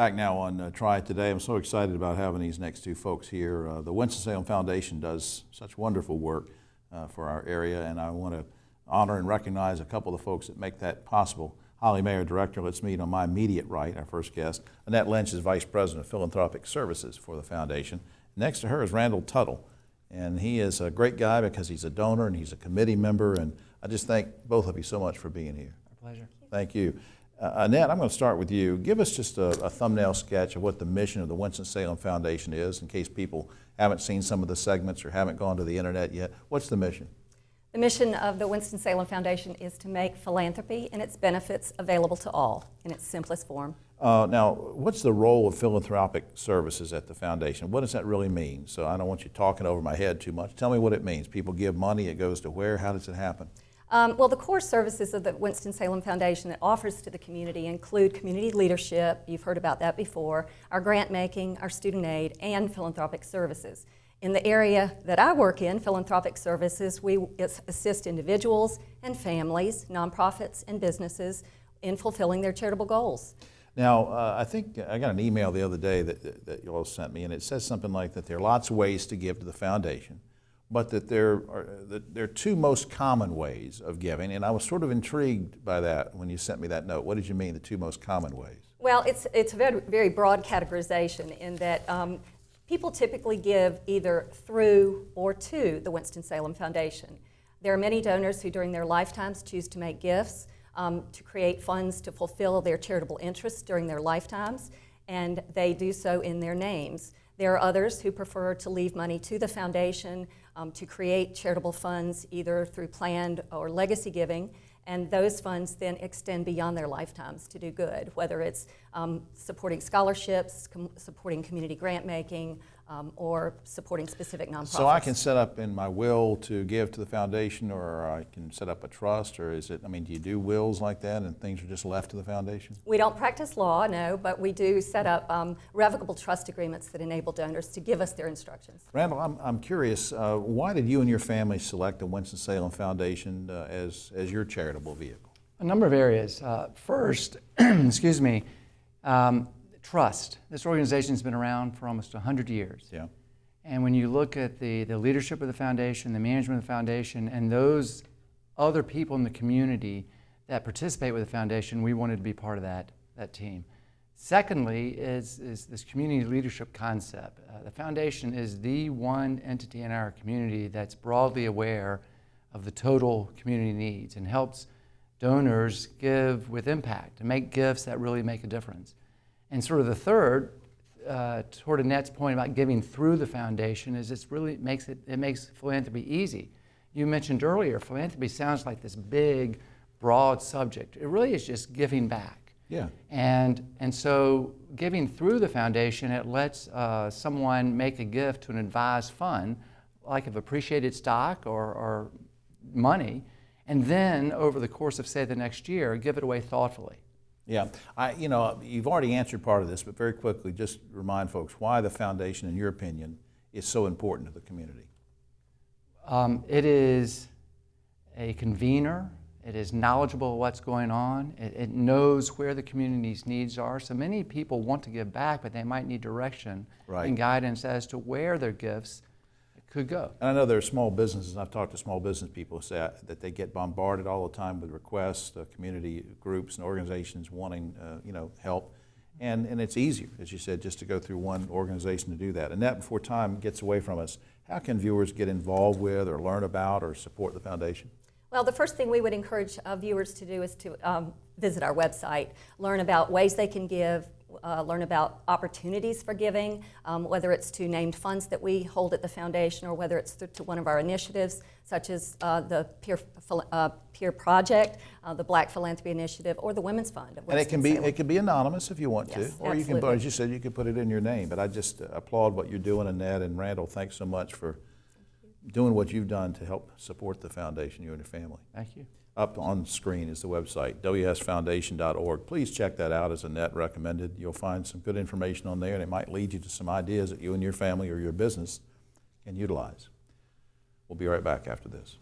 Back now on Triad today. I'm so excited about having these next two folks here. The Winston-Salem Foundation does such wonderful work for our area, and I want to honor and recognize a couple of the folks that make that possible. Holly Mayer, Director. Let's meet on my immediate right, our first guest. Annette Lynch is Vice President of Philanthropic Services for the Foundation. Next to her is Randall Tuttle, and he is a great guy because he's a donor and he's a committee member, and I just thank both of you so much for being here. Our pleasure. Thank you. Annette, I'm going to start with you. Give us just a thumbnail sketch of what the mission of the Winston-Salem Foundation is, in case people haven't seen some of the segments or haven't gone to the internet yet. What's the mission? The mission of the Winston-Salem Foundation is to make philanthropy and its benefits available to all in its simplest form. Now, what's the role of Philanthropic Services at the Foundation? What does that really mean? So I don't want you talking over my head too much. Tell me what it means. People give money, it goes to where? How does it happen? Well, the core services of the Winston-Salem Foundation that offers to the community include community leadership, you've heard about that before, our grant making, our student aid, and philanthropic services. In the area that I work in, philanthropic services, we assist individuals and families, nonprofits and businesses in fulfilling their charitable goals. Now, I think I got an email the other day that you all sent me, and it says something like that there are lots of ways to give to the foundation, but that there are two most common ways of giving, and I was sort of intrigued by that when you sent me that note. What did you mean, the two most common ways? Well, it's a very, very broad categorization in that people typically give either through or to the Winston-Salem Foundation. There are many donors who during their lifetimes choose to make gifts to create funds to fulfill their charitable interests during their lifetimes, and they do so in their names. There are others who prefer to leave money to the foundation to create charitable funds either through planned or legacy giving, and those funds then extend beyond their lifetimes to do good, whether it's supporting scholarships, supporting community grant making, or supporting specific nonprofits. So I can set up in my will to give to the foundation, or I can set up a trust, or is it, I mean, do you do wills like that and things are just left to the foundation? We don't practice law, no, but we do set up revocable trust agreements that enable donors to give us their instructions. Randall, I'm curious, why did you and your family select the Winston-Salem Foundation as your charitable vehicle? A number of areas. First, excuse me, trust. This organization's been around for almost 100 years. Yeah. And when you look at the leadership of the foundation, the management of the foundation, and those other people in the community that participate with the foundation, we wanted to be part of that team. Secondly is this community leadership concept. The foundation is the one entity in our community that's broadly aware of the total community needs and helps donors give with impact and make gifts that really make a difference. And sort of the third, toward Annette's point about giving through the foundation, is it makes philanthropy easy. You mentioned earlier, philanthropy sounds like this big, broad subject. It really is just giving back. Yeah. And so giving through the foundation, it lets someone make a gift to an advised fund, like of appreciated stock or money, and then over the course of, say, the next year, give it away thoughtfully. Yeah, you've already answered part of this, but very quickly, just remind folks why the foundation, in your opinion, is so important to the community. It is a convener. It is knowledgeable of what's going on. It knows where the community's needs are. So many people want to give back, but they might need direction and guidance as to where their gifts could go. And I know there are small businesses, I've talked to small business people who say that they get bombarded all the time with requests, community groups and organizations wanting help. And it's easier, as you said, just to go through one organization to do that. And that, before time gets away from us, how can viewers get involved with or learn about or support the foundation? Well, the first thing we would encourage viewers to do is to visit our website, learn about ways they can give, learn about opportunities for giving, whether it's to named funds that we hold at the foundation or whether it's to one of our initiatives, such as the Peer Project, the Black Philanthropy Initiative, or the Women's Fund. And it can be anonymous if you want to, or you can, as you said, you can put it in your name. But I just applaud what you're doing, Annette and Randall. Thanks so much for doing what you've done to help support the foundation, you and your family. Thank you. Up on screen is the website, wsfoundation.org. Please check that out, as Annette recommended. You'll find some good information on there, and it might lead you to some ideas that you and your family or your business can utilize. We'll be right back after this.